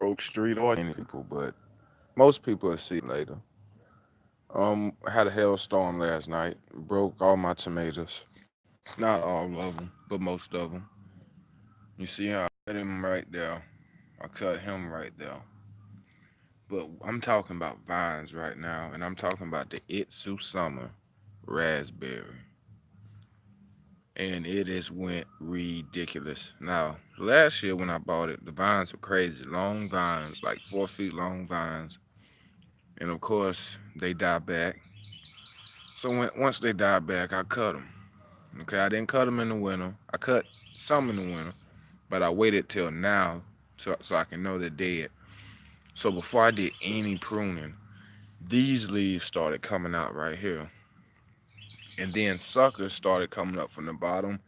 Oak Street or any people, but most people will see later. I had a hailstorm last night. Broke all my tomatoes. Not all of them, but most of them. You see how I cut him right there. I cut him right there. But I'm talking about vines right now, and I'm talking about the Itsui Summer raspberry. And it is went ridiculous. Now, last year when I bought it, the vines were crazy. Long vines, like 4 feet long vines. And of course, they die back. So once they die back, I cut them. Okay, I didn't cut them in the winter. I cut some in the winter, but I waited till now so I can know they're dead. So before I did any pruning, these leaves started coming out right here. And then suckers started coming up from the bottom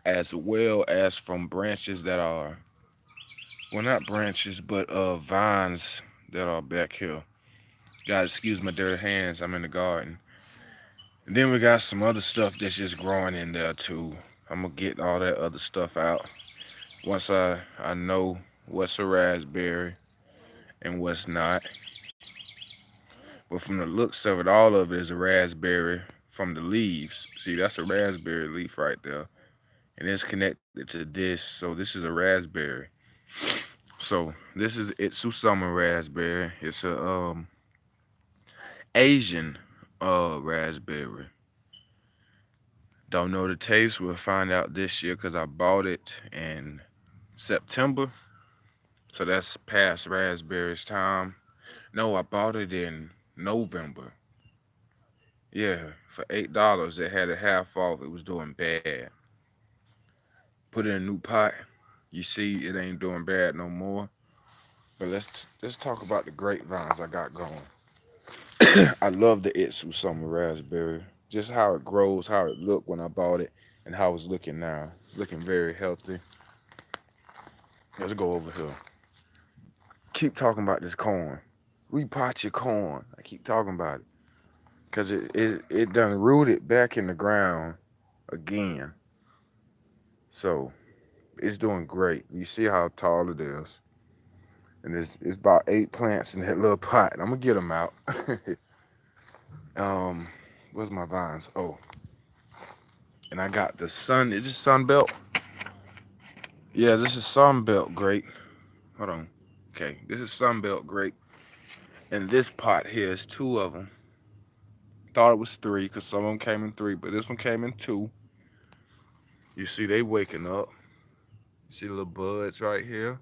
as well as from branches that are, well, not branches, but vines that are back here. God, excuse my dirty hands. I'm in the garden. And then we got some other stuff that's just growing in there too. I'm gonna get all that other stuff out once I know what's a raspberry and what's not. But from the looks of it, all of it is a raspberry from the leaves. See, that's a raspberry leaf right there, and it's connected to this. So this is a raspberry. So this is Itsusama raspberry. It's a Asian raspberry. Don't know the taste. We'll find out this year because I bought it in September. So that's past raspberries time. No, I bought it in November. Yeah, for $8. It had a half off. It was doing bad. Put it in a new pot. You see, it ain't doing bad no more. But let's talk about the grapevines I got going. I love the Itsu Summer Raspberry. Just how it grows, how it looked when I bought it, and how it's looking now. Looking very healthy. Let's go over here. Keep talking about this corn. Repot your corn. I keep talking about it. Because it done rooted back in the ground again. So it's doing great. You see how tall it is. And it's about 8 plants in that little pot. I'm going to get them out. um, Where's my vines? Oh, and I got the sun. Is this Sunbelt? Yeah, this is Sunbelt grape. Hold on. Okay, this is Sunbelt grape. And this pot here is two of them. Thought it was three because some of them came in three, but this one came in two. You see, they waking up. You see the little buds right here?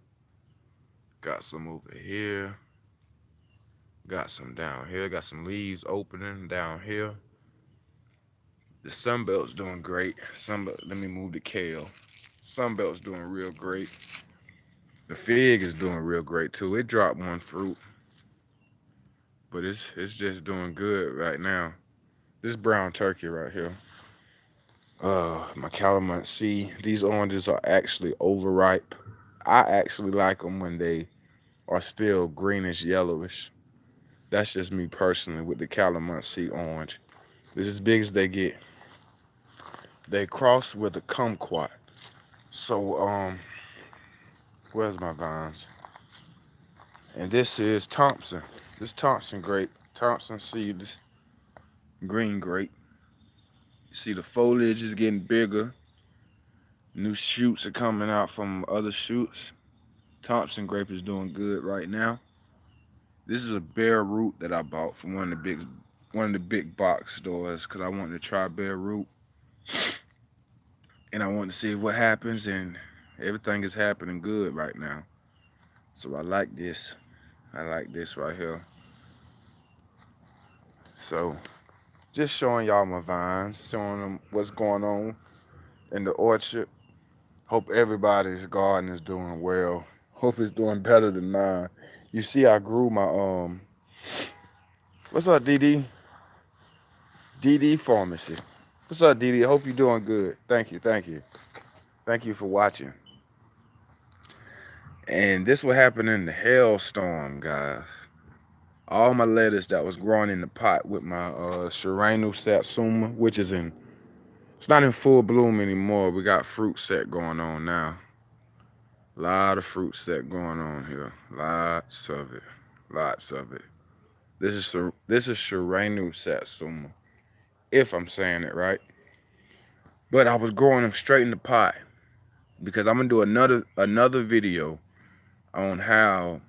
Got some over here. Got some down here. Got some leaves opening down here. The Sunbelt's doing great. Sunbelt, let me move the kale. Sunbelt's doing real great. The fig is doing real great too. It dropped one fruit, but it's just doing good right now. This brown turkey right here. My calamine C. These oranges are actually overripe. I actually like them when they are still greenish yellowish. That's just me personally with the calamine C orange. It's as big as they get. They cross with a kumquat. So where's my vines? And this is Thompson. This Thompson grape. Thompson seeds. Green grape. You see the foliage is getting bigger. New shoots are coming out from other shoots. Thompson grape is doing good right now. This is a bare root that I bought from one of the big box stores because I wanted to try bare root and I wanted to see what happens, and everything is happening good right now. So I like this. I like this right here. So just showing y'all my vines, showing them what's going on in the orchard. Hope everybody's garden is doing well. Hope it's doing better than mine. You see, I grew my What's up, DD? DD Pharmacy. What's up, DD? Hope you're doing good. Thank you, thank you, thank you for watching. And this what happened in the hailstorm, guys. All my lettuce that was growing in the pot with my Shirano Satsuma, which is in, it's not in full bloom anymore. We got fruit set going on now. Lot of fruit set going on here. Lots of it. Lots of it. This is Shirenu Satsuma, if I'm saying it right. But I was growing them straight in the pot because I'm gonna do another video on how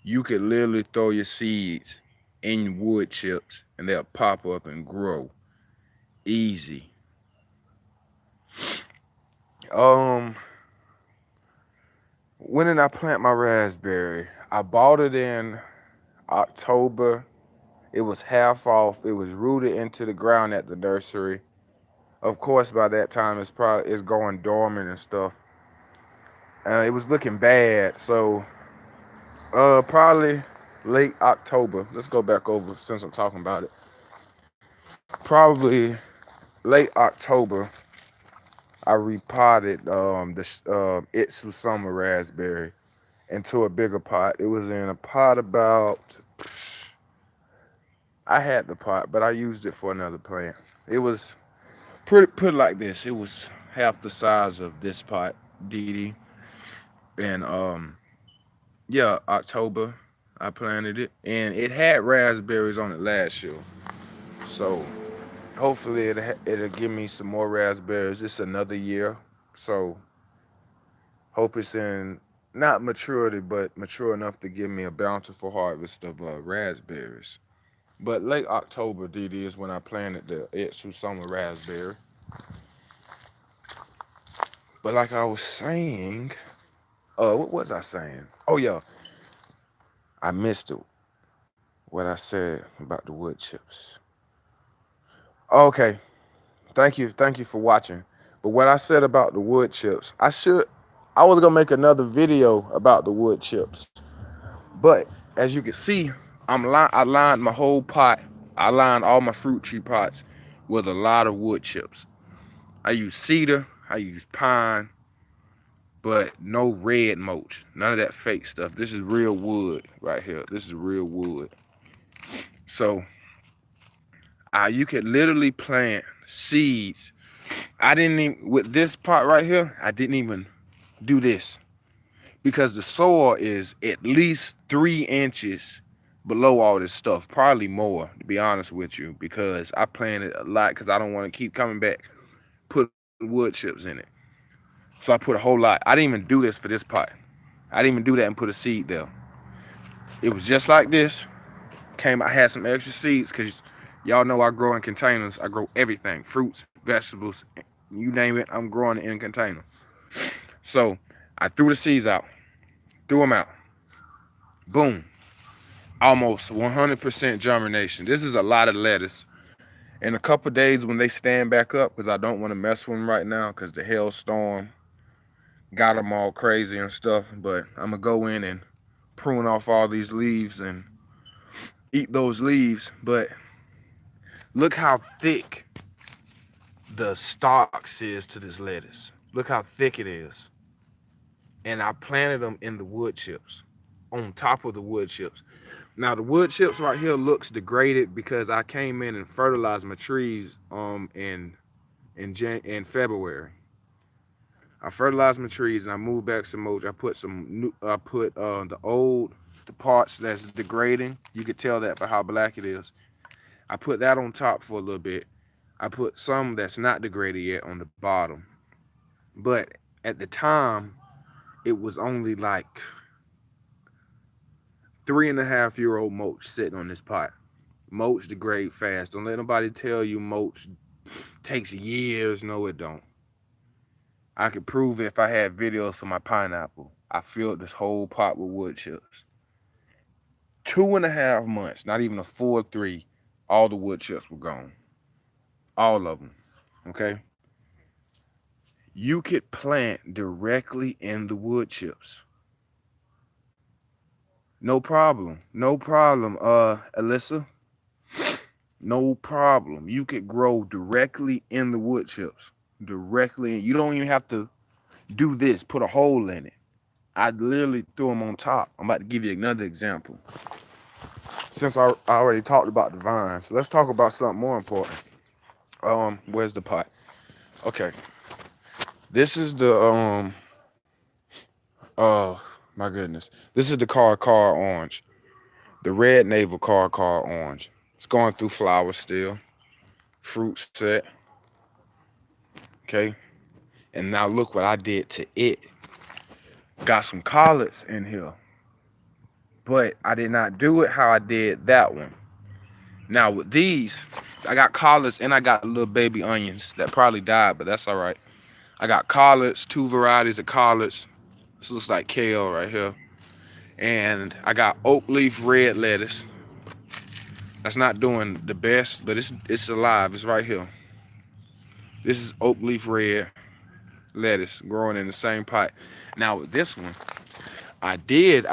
you could literally throw your seeds in wood chips and they'll pop up and grow easy. Um, when did I plant my raspberry? I bought it in October. It was half off. It was rooted into the ground at the nursery. Of course, by that time it's going dormant and stuff. It was looking bad, so probably late October. Let's go back over since I'm talking about it. Probably late October, I repotted this Itsui summer raspberry into a bigger pot. It was in a pot about. I had the pot, but I used it for another plant. It was put it like this. It was half the size of this pot, DD. And yeah, October I planted it, and it had raspberries on it last year. So hopefully it'll give me some more raspberries. It's another year, so hope it's in not maturity, but mature enough to give me a bountiful harvest of raspberries. But late October, DD, is when I planted the Itsui summer raspberry. But like I was saying, what was I saying? Oh yeah, I missed it. What I said about the wood chips. Okay, thank you for watching. But what I said about the wood chips, I was gonna make another video about the wood chips. But as you can see, I lined my whole pot. I lined all my fruit tree pots with a lot of wood chips. I use cedar, I use pine, but no red mulch. None of that fake stuff. This is real wood right here. This is real wood. So you could literally plant seeds. I didn't even, with this pot right here, I didn't even do this because the soil is at least 3 inches below all this stuff, probably more, to be honest with you, because I planted a lot because I don't want to keep coming back putting wood chips in it. So I put a whole lot. I didn't even do this for this pot. I didn't even do that and put a seed there. It was just like this. I had some extra seeds because y'all know I grow in containers. I grow everything, fruits, vegetables, you name it, I'm growing it in a container. So I threw the seeds out, threw them out. Boom. Almost 100% germination. This is a lot of lettuce. In a couple days when they stand back up, because I don't want to mess with them right now because the hailstorm got them all crazy and stuff. But I'm going to go in and prune off all these leaves and eat those leaves. But look how thick the stalks is to this lettuce. Look how thick it is. And I planted them in the wood chips, on top of the wood chips. Now the wood chips right here looks degraded because I came in and fertilized my trees in February. I fertilized my trees and I moved back some mulch. I put the parts that's degrading. You could tell that by how black it is. I put that on top for a little bit. I put some that's not degraded yet on the bottom. But at the time, it was only like 3.5-year-old mulch sitting on this pot. Mulch degrade fast. Don't let nobody tell you mulch takes years. No, it don't. I could prove it if I had videos for my pineapple. I filled this whole pot with wood chips. 2.5 months, not even a full 3, all the wood chips were gone. All of them. Okay? You could plant directly in the wood chips. No problem. No problem, Alyssa. No problem. You could grow directly in the wood chips. Directly. You don't even have to do this. Put a hole in it. I literally threw them on top. I'm about to give you another example. Since I already talked about the vines, let's talk about something more important. Where's the pot? Okay. This is the Oh my goodness. This is the car orange. The red navel car orange. It's going through flowers still. Fruit set. Okay. And now look what I did to it. Got some collards in here. But I did not do it how I did that one. Now with these, I got collards and I got little baby onions that probably died, but that's all right. I got collards, two varieties of collards. This looks like kale right here. And I got oak leaf red lettuce. That's not doing the best, but it's alive. It's right here. This is oak leaf red lettuce growing in the same pot. Now with this one, I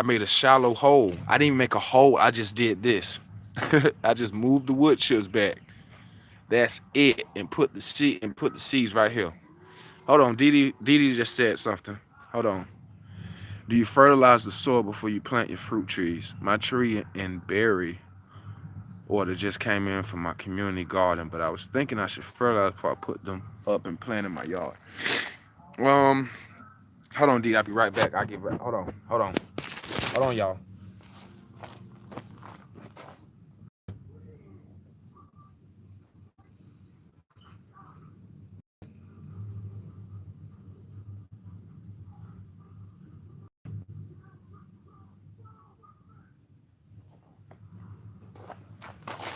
made a shallow hole. I didn't make a hole. I just did this. I just moved the wood chips back. That's it. And put the seeds right here. Hold on, Didi just said something. Hold on. Do you fertilize the soil before you plant your fruit trees? My tree and berry order just came in from my community garden, but I was thinking I should fertilize before I put them up and plant in my yard. Um, hold on, D. I'll be right back. I'll get right. Hold on, y'all.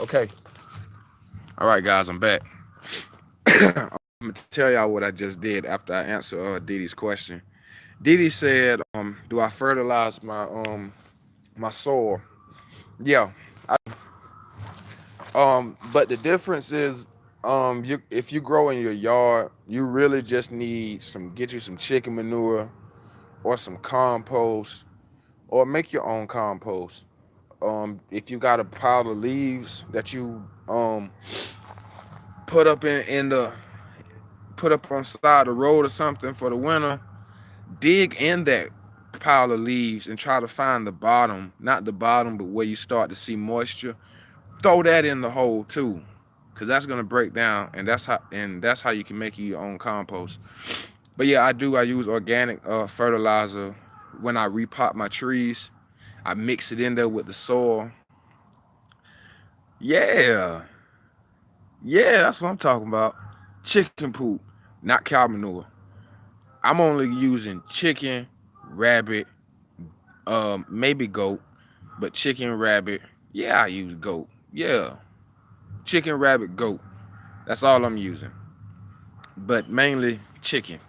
Okay. All right, guys, I'm back. I'm gonna tell y'all what I just did after I answered Didi's question. Didi said, do I fertilize my soil? Yeah. But the difference is, you if you grow in your yard, you really just need get you some chicken manure or some compost, or make your own compost. If you got a pile of leaves that you put up in the put up on side of the road or something for the winter, dig in that pile of leaves and try to find the bottom, not the bottom, but where you start to see moisture. Throw that in the hole too, because that's gonna break down, and that's how you can make your own compost. But yeah, I use organic fertilizer when I repot my trees. I mix it in there with the soil. Yeah, yeah, that's what I'm talking about. Chicken poop, not cow manure. I'm only using chicken, rabbit, maybe goat, but chicken, rabbit. Yeah, I use goat. Yeah, chicken, rabbit, goat. That's all I'm using. But mainly chicken.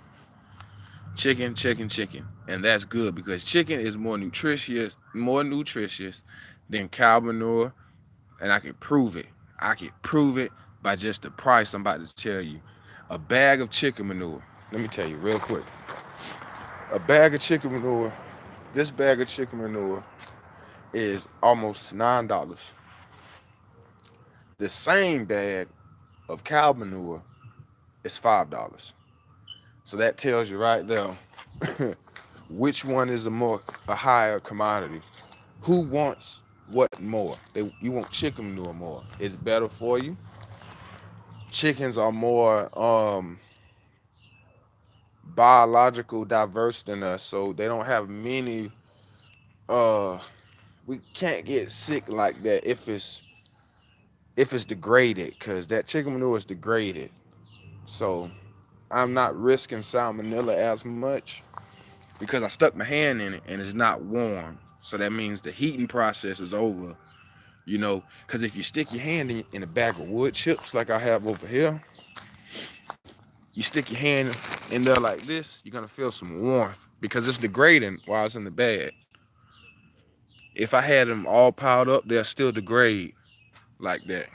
Chicken. And that's good because chicken is more nutritious than cow manure, and I can prove it. I can prove it by just the price I'm about to tell you. A bag of chicken manure. Let me tell you real quick. A bag of chicken manure, this bag of chicken manure is almost $9. The same bag of cow manure is $5. So that tells you right there which one is a higher commodity. Who wants what more? You want chicken manure more. It's better for you. Chickens are more biological diverse than us, so they don't have many we can't get sick like that if it's degraded, because that chicken manure is degraded. So I'm not risking salmonella as much because I stuck my hand in it and it's not warm. So that means the heating process is over, because if you stick your hand in a bag of wood chips like I have over here, you stick your hand in there like this, you're gonna feel some warmth because it's degrading while it's in the bag. If I had them all piled up, they'll still degrade like that.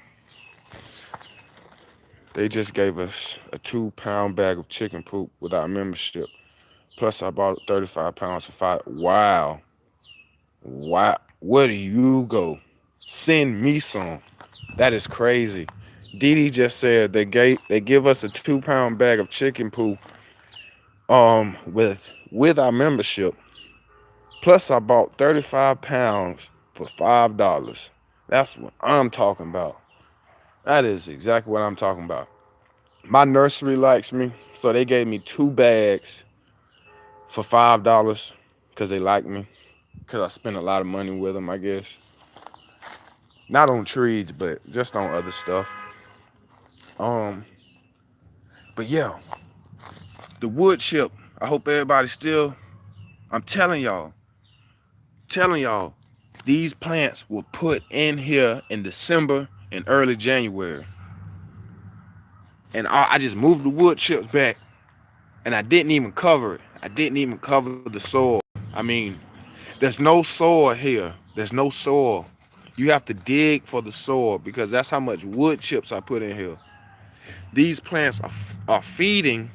They just gave us a 2-pound bag of chicken poop without membership. Plus, I bought 35 pounds of fire. Wow. Wow. Where do you go? Send me some. That is crazy. Didi just said they give us a 2-pound bag of chicken poop with our membership. Plus, I bought 35 pounds for $5. That's what I'm talking about. That is exactly what I'm talking about. My nursery likes me, so they gave me 2 bags for $5. because they like me, because I spend a lot of money with them, I guess. Not on trees, but just on other stuff. Um, but yeah, the wood chip. I hope everybody still. I'm telling y'all, these plants were put in here in December and early January, and I just moved the wood chips back, and I didn't even cover it. I didn't even cover the soil. I mean, there's no soil here. There's no soil. You have to dig for the soil because that's how much wood chips I put in here. These plants are feeding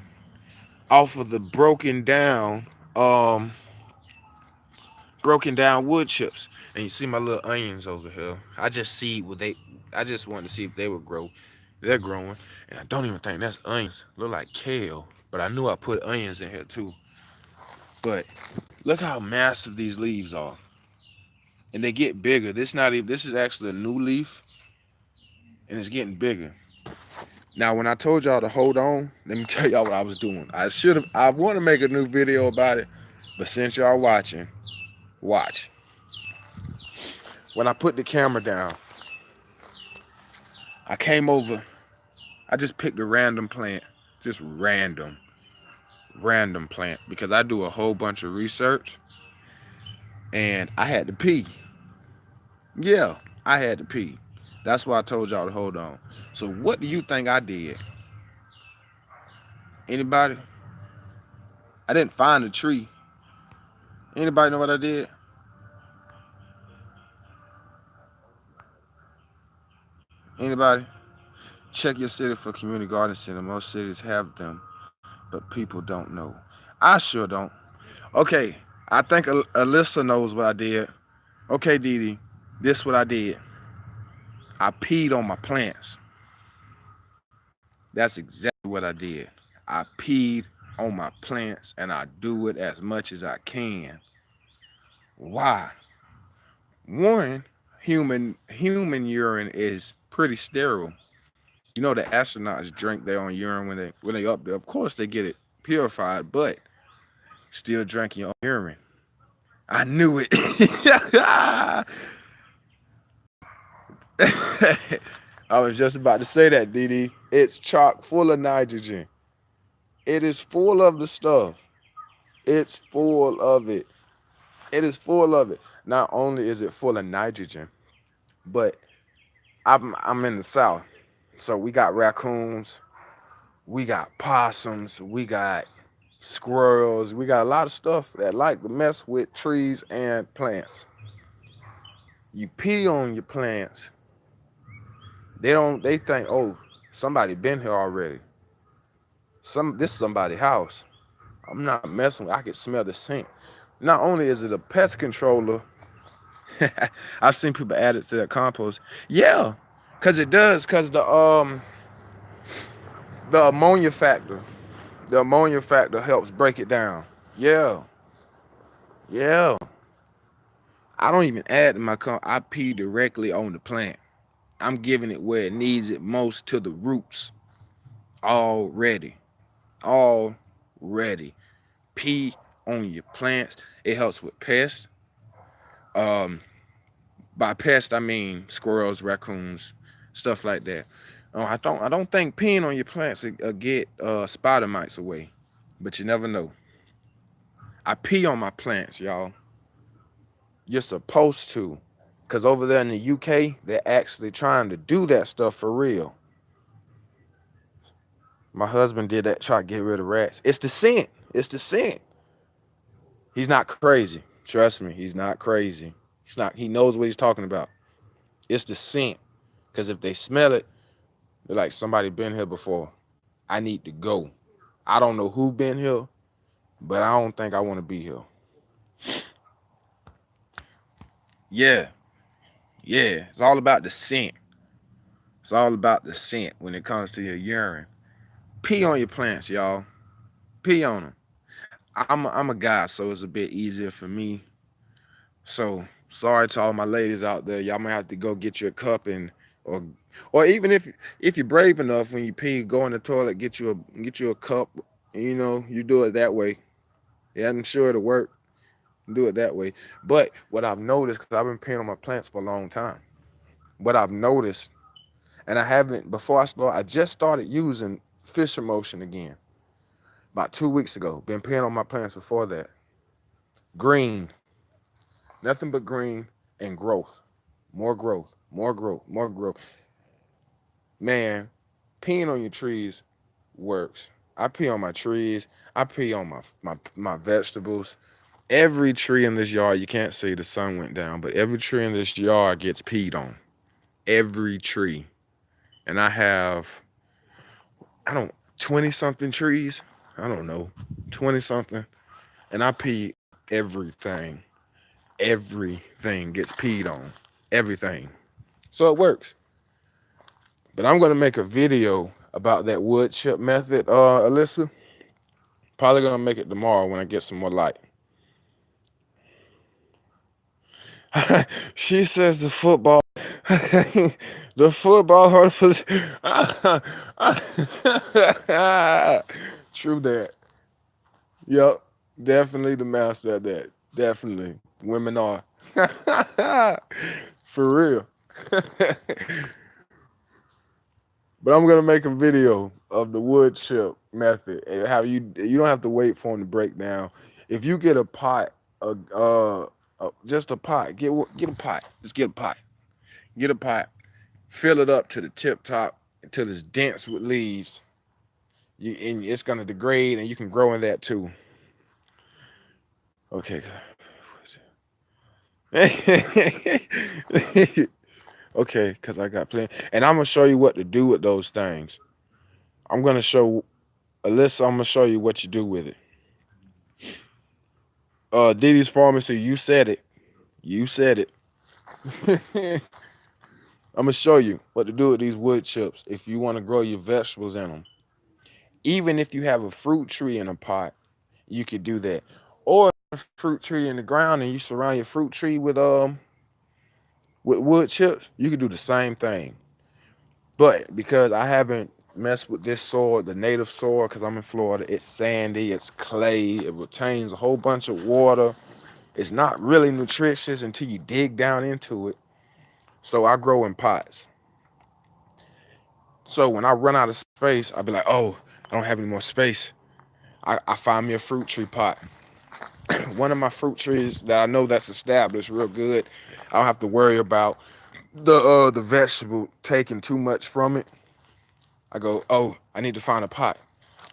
off of the um broken down wood chips. And you see my little onions over here. I just wanted to see if they would grow. They're growing. And I don't even think that's onions. Look like kale. But I knew I put onions in here too. But look how massive these leaves are. And they get bigger. This is actually a new leaf. And it's getting bigger. Now when I told y'all to hold on, let me tell y'all what I was doing. I want to make a new video about it. But since y'all watching, watch. When I put the camera down, I came over. I just picked a random plant, just random plant, because I do a whole bunch of research, and I had to pee. Yeah, I had to pee. That's why I told y'all to hold on. So what do you think I did? Anybody? I didn't find a tree. Anybody know what I did? Anybody? Check your city for community garden center. Most cities have them, but people don't know. I sure don't. Okay, I think Alyssa knows what I did. Okay, Dee Dee, this what I did. I peed on my plants. That's exactly what I did. I peed on my plants, and I do it as much as I can. Why? One, human urine is pretty sterile. You know the astronauts drink their own urine when they up there. Of course they get it purified, but still drinking your own urine. I knew it. I was just about to say that, Dee Dee. It's chock full of nitrogen. It is full of the stuff. It's full of it. It is full of it. Not only is it full of nitrogen, but I'm in the South. So we got raccoons, we got possums, we got squirrels, we got a lot of stuff that like to mess with trees and plants. You pee on your plants, they think, oh, somebody been here already. This somebody's house. I'm not messing with. I can smell the scent. Not only is it a pest controller, I've seen people add it to their compost. Yeah, cause it does. Cause the ammonia factor, helps break it down. Yeah, yeah. I don't even add to my I pee directly on the plant. I'm giving it where it needs it most, to the roots. Already, already. Pee on your plants. It helps with pests. Um, by pest I mean squirrels, raccoons, stuff like that. I don't think peeing on your plants will get spider mites away, but you never know. I pee on my plants, y'all. You're supposed to, cause over there in the UK they're actually trying to do that stuff for real. My husband did that, try to get rid of rats. It's the scent. It's the scent. He's not crazy. Trust me, he's not crazy. He's not. He knows what he's talking about. It's the scent. Cause if they smell it, they're like, somebody been here before. I need to go. I don't know who been here, but I don't think I want to be here. Yeah, yeah. It's all about the scent. It's all about the scent when it comes to your urine. Pee on your plants, y'all. Pee on them. I'm a guy, so it's a bit easier for me. So sorry to all my ladies out there. Y'all might have to go get your cup, or or even if you're brave enough, when you pee, go in the toilet, get you a cup. You do it that way. Yeah, I'm sure it'll work. do it that way. But what I've noticed, because I've been peeing on my plants for a long time, what I've noticed, and I haven't before I start, I just started using Fisher Motion again about 2 weeks ago. Been peeing on my plants before that. Green, nothing but green and growth, more growth, more growth, more growth. Man, peeing on your trees works. I pee on my trees. I pee on my vegetables. Every tree in this yard, you can't see the sun went down, but every tree in this yard gets peed on. Every tree. And I have, I don't, 20 something trees. I don't know, 20 something. And I pee on everything. Everything gets peed on. Everything. So it works. But I'm going to make a video about that wood chip method, Alyssa. Probably going to make it tomorrow when I get some more light. She says the football, the football hurt was. True that. Yep, definitely the master of that. Definitely, women are. For real. But I'm gonna make a video of the wood chip method and how you don't have to wait for them to break down. If you get a pot, just a pot, get a pot. Just get a pot. Get a pot. Fill it up to the tip top until it's dense with leaves. And it's gonna degrade, and you can grow in that too. Okay. Okay, because I got plenty. And I'm gonna show you what to do with those things. I'm gonna show Alyssa, I'm gonna show you what you do with it. Didi's Pharmacy, you said it. You said it. I'm gonna show you what to do with these wood chips if you want to grow your vegetables in them. Even if you have a fruit tree in a pot, you could do that. Or a fruit tree in the ground and you surround your fruit tree with wood chips, you could do the same thing. But because I haven't messed with this soil, the native soil, because I'm in Florida, it's sandy, it's clay, it retains a whole bunch of water. It's not really nutritious until you dig down into it. So I grow in pots. So when I run out of space, I'll be like, oh, I don't have any more space. I find me a fruit tree pot. One of my fruit trees that I know that's established real good. I don't have to worry about the vegetable taking too much from it. I go, oh, I need to find a pot.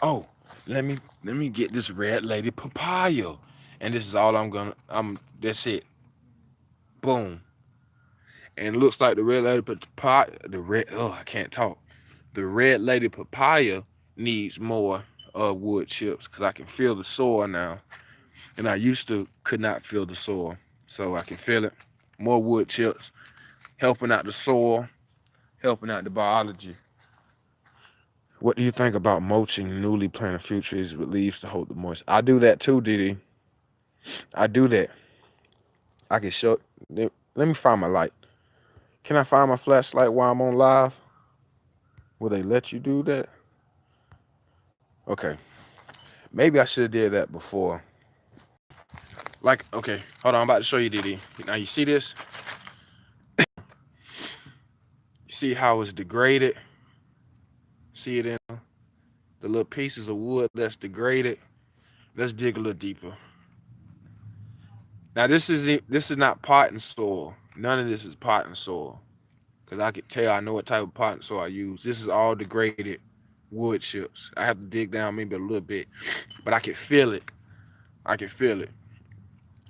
Oh, let me get this red lady papaya. And this is all that's it. Boom. And it looks like the red lady papaya, I can't talk. The red lady papaya needs more wood chips because I can feel the soil now. And I used to could not feel the soil. So I can feel it. More wood chips, helping out the soil, helping out the biology. What do you think about mulching newly planted fruit trees with leaves to hold the moisture? I do that too, Didi. I do that. I can show. Let me find my light. Can I find my flashlight while I'm on live? Will they let you do that? Okay. Maybe I should have did that before. Like, okay, hold on. I'm about to show you, Didi. Now you see this? You see how it's degraded? See it in the little pieces of wood that's degraded? Let's dig a little deeper. Now this is not potting soil. None of this is potting soil. Cause I could tell I know what type of potting soil I use. This is all degraded wood chips. I have to dig down maybe a little bit, but I can feel it. I can feel it.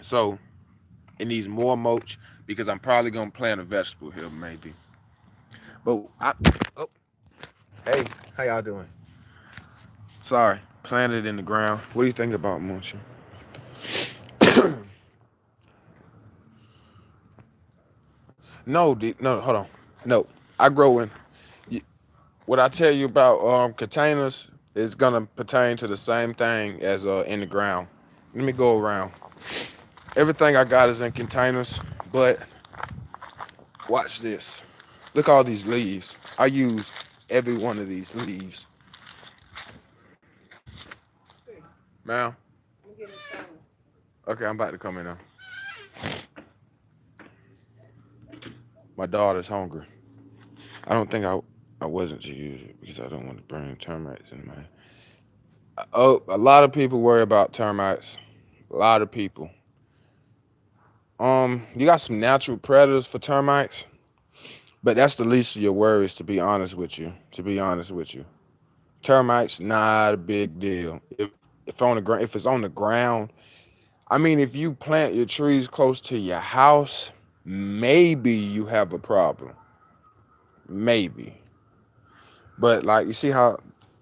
So it needs more mulch because I'm probably gonna plant a vegetable here maybe. But oh, hey, how y'all doing? Sorry, planted in the ground. What do you think about mulching? No, hold on. No, I grow in. What I tell you about containers is gonna pertain to the same thing as in the ground. Let me go around. Everything I got is in containers, but watch this. Look at all these leaves. I use every one of these leaves. Ma'am? Okay, I'm about to come in now. My daughter's hungry. I don't think I wasn't to use it because I don't want to bring termites in my. Oh, a lot of people worry about termites. A lot of people. You got some natural predators for termites, but that's the least of your worries. To be honest with you, termites not a big deal. If it's on the ground, I mean, if you plant your trees close to your house, maybe you have a problem. Maybe, but like you see how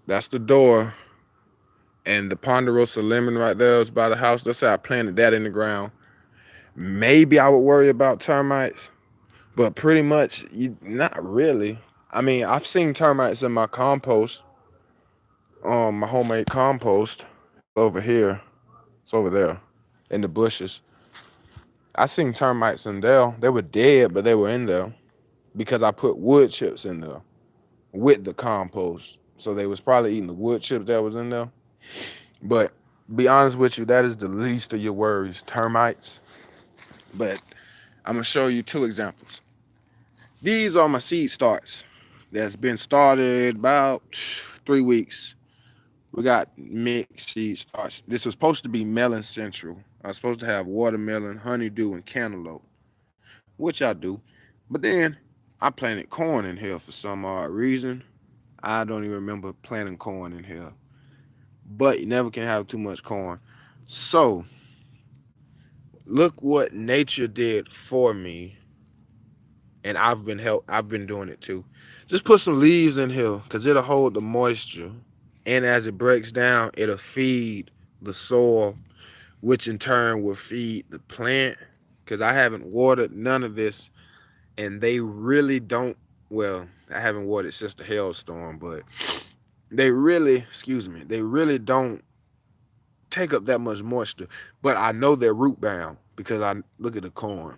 that's the door and the ponderosa lemon right there is by the house. Let's say I planted that in the ground. Maybe I would worry about termites, but pretty much you not really. I mean, I've seen termites in my compost, my homemade compost. It's over here. It's over there in the bushes. I seen termites in there. They were dead, but they were in there because I put wood chips in there with the compost. So they was probably eating the wood chips that was in there. But be honest with you, that is the least of your worries, termites. But I'm gonna show you two examples. These are my seed starts that's been started about 3 weeks. We got mixed seed starts. This was supposed to be melon central. I was supposed to have watermelon, honeydew, and cantaloupe, which I do. But then I planted corn in here for some odd reason. I don't even remember planting corn in here. But you never can have too much corn. So look what nature did for me, and I've been doing it too. Just put some leaves in here because it'll hold the moisture, and as it breaks down, it'll feed the soil, which in turn will feed the plant. Because I haven't watered none of this, and they really don't. Well, I haven't watered since the hailstorm, but they really don't take up that much moisture. But I know they're root bound because I look at the corn.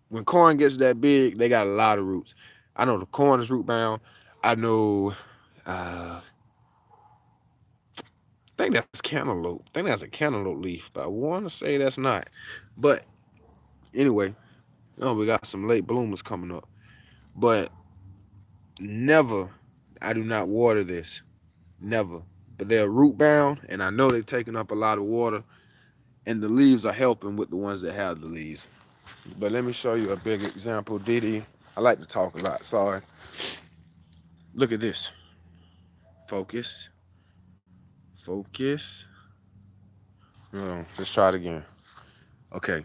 When corn gets that big, they got a lot of roots. I know the corn is root bound. I know, I think that's cantaloupe. I think that's a cantaloupe leaf, but I want to say that's not. But anyway, oh, we got some late bloomers coming up. But never, I do not water this. Never. But they're root bound, and I know they're taking up a lot of water, and the leaves are helping with the ones that have the leaves. But let me show you a big example. Diddy, I like to talk a lot. Sorry. Look at this. Focus. Focus. Hold on. Let's try it again. Okay.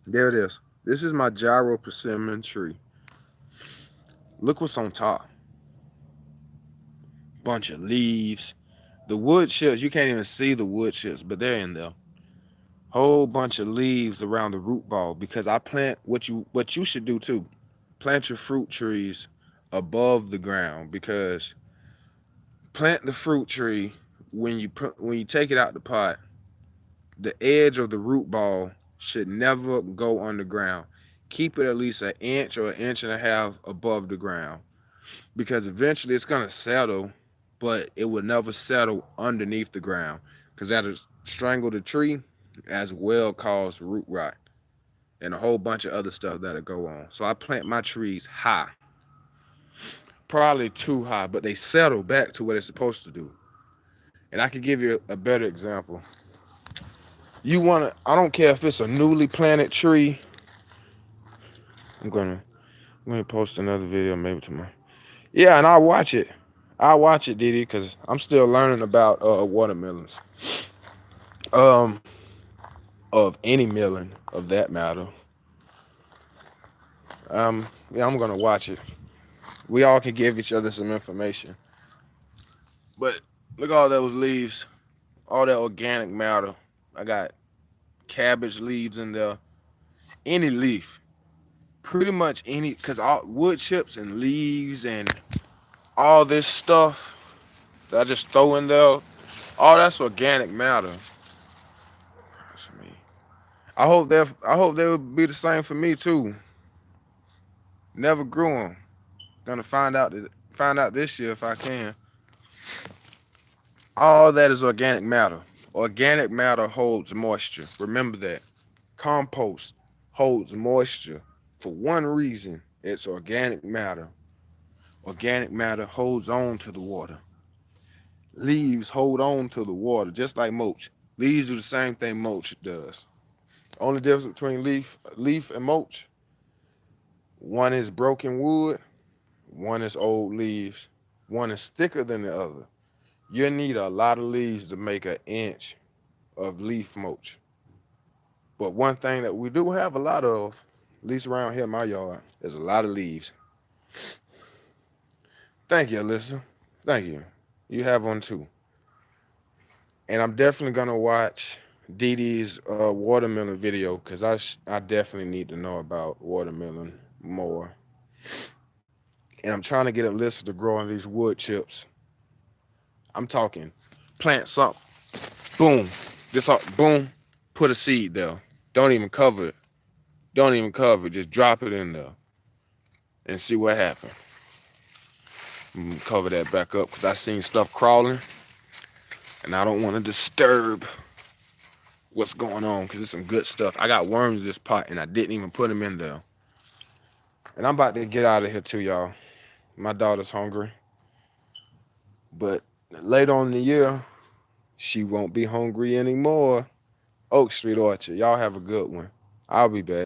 There it is. This is my gyro persimmon tree. Look what's on top. Bunch of leaves. The wood chips, you can't even see the wood chips, but they're in there. Whole bunch of leaves around the root ball because I plant what you should do too. Plant your fruit trees above the ground because plant the fruit tree when you take it out the pot, the edge of the root ball should never go underground. Keep it at least an inch or an inch and a half above the ground because eventually it's gonna settle, but it will never settle underneath the ground because that'll strangle the tree as well cause root rot and a whole bunch of other stuff that'll go on. So I plant my trees high, probably too high, but they settle back to what it's supposed to do. And I can give you a better example. I don't care if it's a newly planted tree. I'm gonna post another video maybe tomorrow. Yeah, and I'll watch it. I'll watch it, Didi, because I'm still learning about watermelons. Um, of any melon of that matter. Yeah, I'm gonna watch it. We all can give each other some information. But look at all those leaves, all that organic matter. I got cabbage leaves in there. Any leaf, pretty much any, cause all wood chips and leaves and all this stuff that I just throw in there, all that's organic matter. That's me. I hope they would be the same for me too. Never grew them. Gonna find out this year if I can. All that is organic matter. Organic matter holds moisture. Remember that. Compost holds moisture for one reason. It's organic matter. Organic matter holds on to the water. Leaves hold on to the water, just like mulch. Leaves do the same thing mulch does. Only difference between leaf and mulch, one is broken wood, one is old leaves, one is thicker than the other. You need a lot of leaves to make an inch of leaf mulch. But one thing that we do have a lot of, at least around here in my yard, is a lot of leaves. Thank you, Alyssa. Thank you. You have one too. And I'm definitely gonna watch Dee Dee's watermelon video because I definitely need to know about watermelon more. And I'm trying to get Alyssa to grow on these wood chips. I'm talking plant something, boom, boom, put a seed there. Don't even cover it. Don't even cover it. Just drop it in there and see what happens. Cover that back up because I seen stuff crawling and I don't want to disturb what's going on because it's some good stuff. I got worms in this pot and I didn't even put them in there. And I'm about to get out of here too, y'all. My daughter's hungry. But later on in the year, she won't be hungry anymore. Oak Street Orchard. Y'all have a good one. I'll be back.